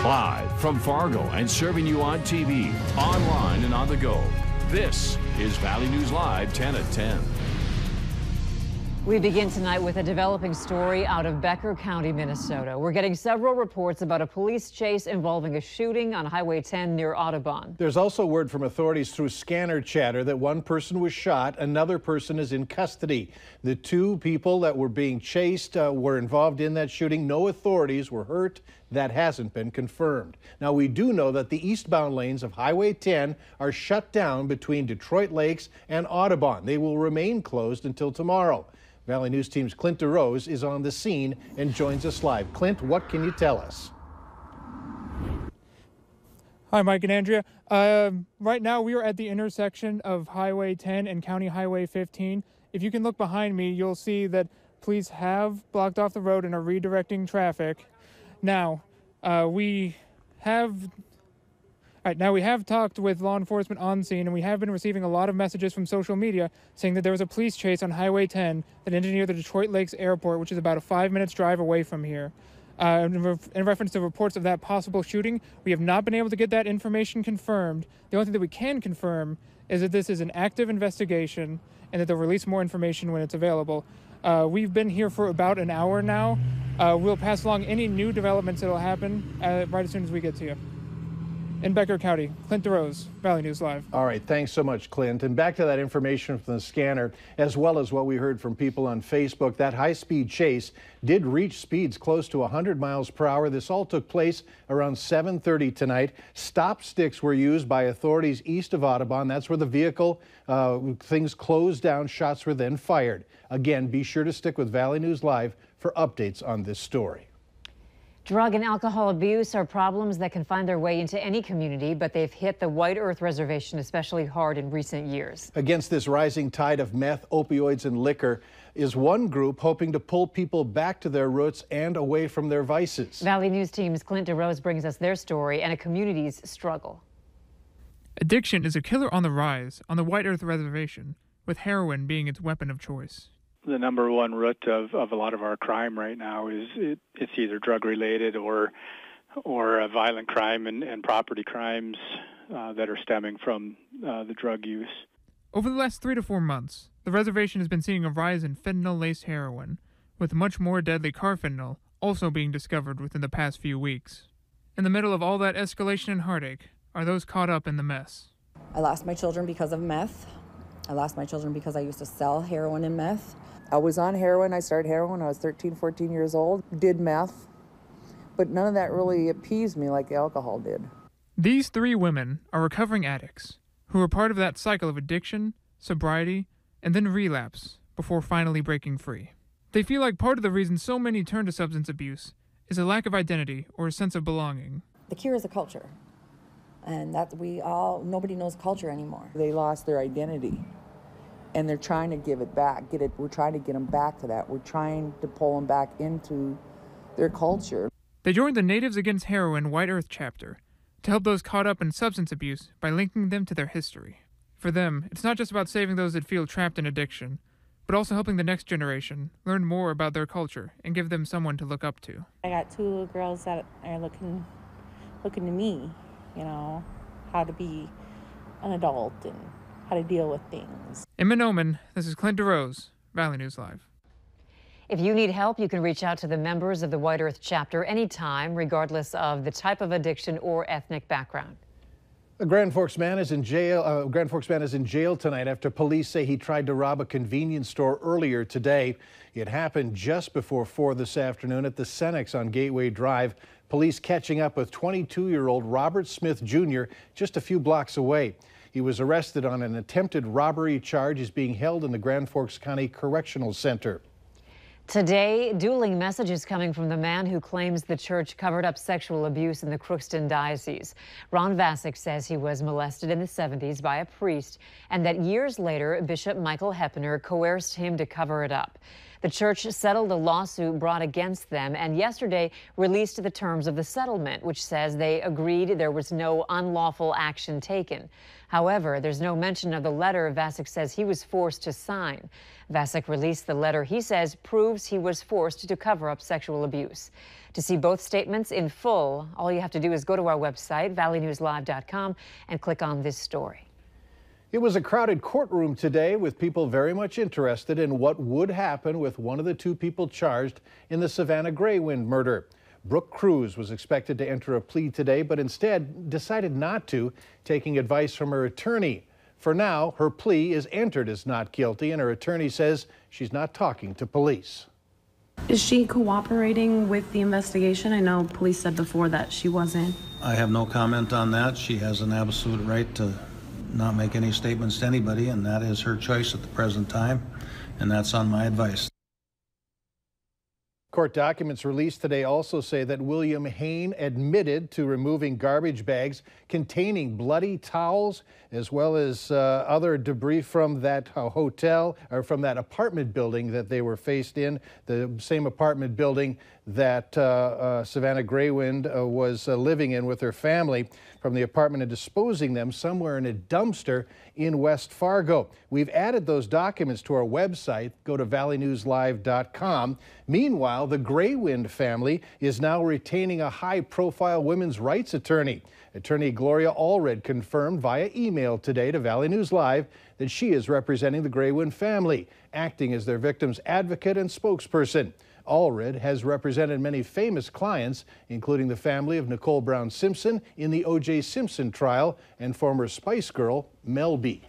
Live from Fargo and serving you on TV, online, and on the go. This is Valley News Live 10 at 10. We begin tonight with a developing story out of Becker County, Minnesota. We're getting several reports about a police chase involving a shooting on Highway 10 near Audubon. There's also word from authorities through scanner chatter that one person was shot, another person is in custody. The two people that were being chased were involved in that shooting. No authorities were hurt. That hasn't been confirmed. Now, we do know that the eastbound lanes of Highway 10 are shut down between Detroit Lakes and Audubon. They will remain closed until tomorrow. Valley News Team's Clint DeRose is on the scene and joins us live. Clint, what can you tell us? Hi, Mike and Andrea. Right now we are at the intersection of Highway 10 and County Highway 15. If you can look behind me, you'll see that police have blocked off the road and are redirecting traffic. Now, we have talked with law enforcement on scene, and we have been receiving a lot of messages from social media saying that there was a police chase on Highway 10 that ended near the Detroit Lakes Airport, which is about a 5-minute drive away from here. In reference to reports of that possible shooting, we have not been able to get that information confirmed. The only thing that we can confirm is that this is an active investigation and that they'll release more information when it's available. We've been here for about an hour now. We'll pass along any new developments that will happen right as soon as we get to you. In Becker County, Clint DeRose, Valley News Live. All right, thanks so much, Clint. And back to that information from the scanner, as well as what we heard from people on Facebook, that high-speed chase did reach speeds close to 100 miles per hour. This all took place around 7:30 tonight. Stop sticks were used by authorities east of Audubon. That's where the vehicle, things closed down, shots were then fired. Again, be sure to stick with Valley News Live for updates on this story. Drug and alcohol abuse are problems that can find their way into any community, but they've hit the White Earth Reservation especially hard in recent years. Against this rising tide of meth, opioids, and liquor is one group hoping to pull people back to their roots and away from their vices. Valley News Team's Clint DeRose brings us their story and a community's struggle. Addiction is a killer on the rise on the White Earth Reservation, with heroin being its weapon of choice. The number one root of a lot of our crime right now is it's either drug related or violent crime and property crimes that are stemming from the drug use. Over the last 3 to 4 months, the reservation has been seeing a rise in fentanyl-laced heroin, with much more deadly carfentanil also being discovered within the past few weeks. In the middle of all that escalation and heartache are those caught up in the mess. I lost my children because of meth. I lost my children because I used to sell heroin and meth. I was on heroin. I started heroin when I was 13, 14 years old. Did meth, but none of that really appeased me like the alcohol did. These 3 women are recovering addicts who are part of that cycle of addiction, sobriety, and then relapse before finally breaking free. They feel like part of the reason so many turn to substance abuse is a lack of identity or a sense of belonging. The cure is a culture, and that nobody knows culture anymore. They lost their identity. And they're trying to give it back. We're trying to get them back to that. We're trying to pull them back into their culture. They joined the Natives Against Heroin White Earth chapter to help those caught up in substance abuse by linking them to their history. For them, it's not just about saving those that feel trapped in addiction, but also helping the next generation learn more about their culture and give them someone to look up to. I got 2 little girls that are looking to me, how to be an adult and how to deal with things. In Menomin, this is Clint DeRose, Valley News Live. If you need help, you can reach out to the members of the White Earth chapter anytime, regardless of the type of addiction or ethnic background. A Grand Forks man is in jail. Tonight after police say he tried to rob a convenience store earlier today. It happened just before 4 this afternoon at the Cenex on Gateway Drive. Police catching up with 22-year-old Robert Smith Jr. just a few blocks away. He was arrested on an attempted robbery charge. He's being held in the Grand Forks County Correctional Center. Today, dueling messages coming from the man who claims the church covered up sexual abuse in the Crookston diocese. Ron Vasic says he was molested in the 70s by a priest and that years later, Bishop Michael Heppener coerced him to cover it up. The church settled a lawsuit brought against them and yesterday released the terms of the settlement, which says they agreed there was no unlawful action taken. However, there's no mention of the letter Vasic says he was forced to sign. Vasic released the letter he says proves he was forced to cover up sexual abuse. To see both statements in full, all you have to do is go to our website, valleynewslive.com, and click on this story. It was a crowded courtroom today with people very much interested in what would happen with one of the two people charged in the Savannah Greywind murder. Brooke Cruz was expected to enter a plea today, but instead decided not to, taking advice from her attorney. For now, her plea is entered as not guilty, and her attorney says she's not talking to police. Is she cooperating with the investigation? I know police said before that she wasn't. I have no comment on that. She has an absolute right to not make any statements to anybody, and that is her choice at the present time, and that's on my advice. Court documents released today also say that William Hain admitted to removing garbage bags containing bloody towels as well as other debris from that hotel or from that apartment building that they were faced in, the same apartment building that Savannah Greywind was living in with her family, from the apartment and disposing them somewhere in a dumpster in West Fargo. We've added those documents to our website. Go to valleynewslive.com. Meanwhile, the Greywind family is now retaining a high-profile women's rights attorney. Attorney Gloria Allred confirmed via email today to Valley News Live that she is representing the Greywind family, acting as their victim's advocate and spokesperson. Allred has represented many famous clients, including the family of Nicole Brown Simpson in the O.J. Simpson trial and former Spice Girl Mel B.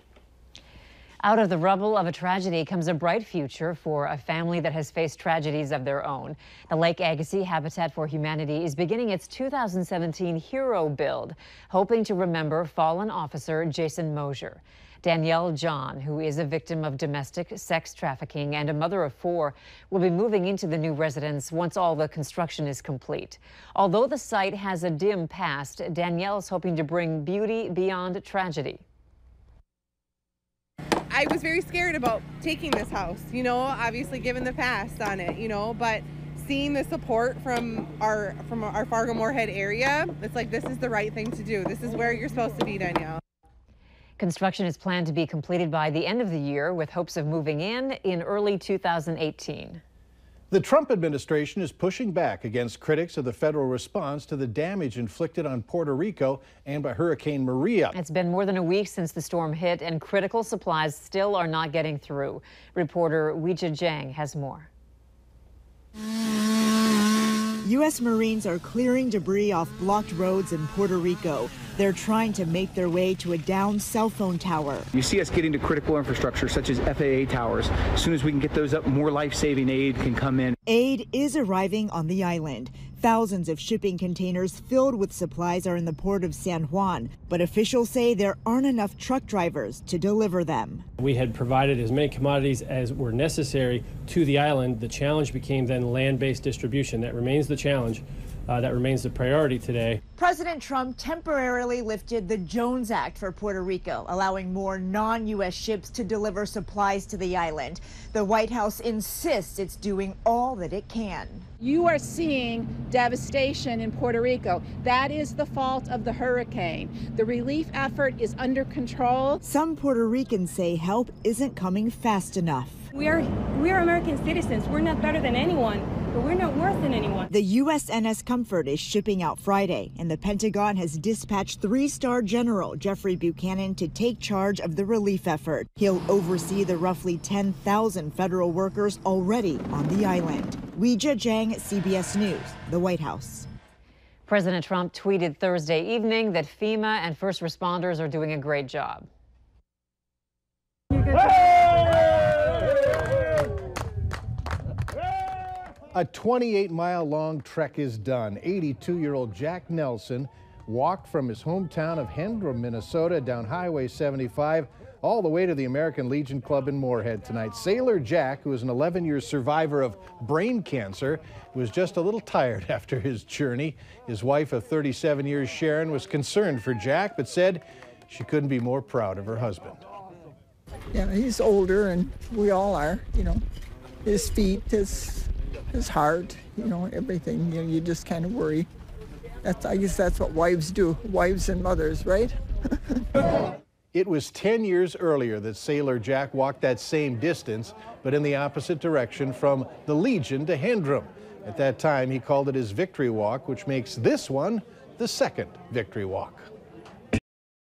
Out of the rubble of a tragedy comes a bright future for a family that has faced tragedies of their own. The Lake Agassiz Habitat for Humanity is beginning its 2017 Hero Build, hoping to remember fallen officer Jason Mosier. Danielle John, who is a victim of domestic sex trafficking and a mother of 4, will be moving into the new residence once all the construction is complete. Although the site has a dim past, Danielle is hoping to bring beauty beyond tragedy. I was very scared about taking this house, obviously given the past on it, but seeing the support from our Fargo Moorhead area, it's like this is the right thing to do. This is where you're supposed to be, Danielle. Construction is planned to be completed by the end of the year, with hopes of moving in early 2018. The Trump administration is pushing back against critics of the federal response to the damage inflicted on Puerto Rico and by Hurricane Maria. It's been more than a week since the storm hit, and critical supplies still are not getting through. Reporter Weijia Jiang has more. U.S. Marines are clearing debris off blocked roads in Puerto Rico. They're trying to make their way to a downed cell phone tower. You see us getting to critical infrastructure such as FAA towers. As soon as we can get those up, more life-saving aid can come in. Aid is arriving on the island. Thousands of shipping containers filled with supplies are in the port of San Juan, but officials say there aren't enough truck drivers to deliver them. We had provided as many commodities as were necessary to the island. The challenge became then land-based distribution. That remains the challenge. That remains the priority today. President Trump temporarily lifted the Jones Act for Puerto Rico, allowing more non-U.S. ships to deliver supplies to the island. The White House insists it's doing all that it can. You are seeing devastation in Puerto Rico. That is the fault of the hurricane. The relief effort is under control. Some Puerto Ricans say help isn't coming fast enough. We are American citizens. We're not better than anyone, but we're not worse than anyone. The USNS Comfort is shipping out Friday, and the Pentagon has dispatched 3-star General Jeffrey Buchanan to take charge of the relief effort. He'll oversee the roughly 10,000 federal workers already on the island. Weijia Jiang, CBS News, the White House. President Trump tweeted Thursday evening that FEMA and first responders are doing a great job. A 28-mile-long trek is done. 82-year-old Jack Nelson walked from his hometown of Hendra, Minnesota, down Highway 75 all the way to the American Legion Club in Moorhead tonight. Sailor Jack, who is an 11-year survivor of brain cancer, was just a little tired after his journey. His wife of 37 years, Sharon, was concerned for Jack, but said she couldn't be more proud of her husband. Yeah, he's older, and we all are, his feet, his heart, you know, everything. You know, you just kind of worry. I guess that's what wives do, wives and mothers, right? It was 10 years earlier that sailor Jack walked that same distance, but in the opposite direction from the Legion to Hendrum. At that time, he called it his victory walk, which makes this one the second victory walk.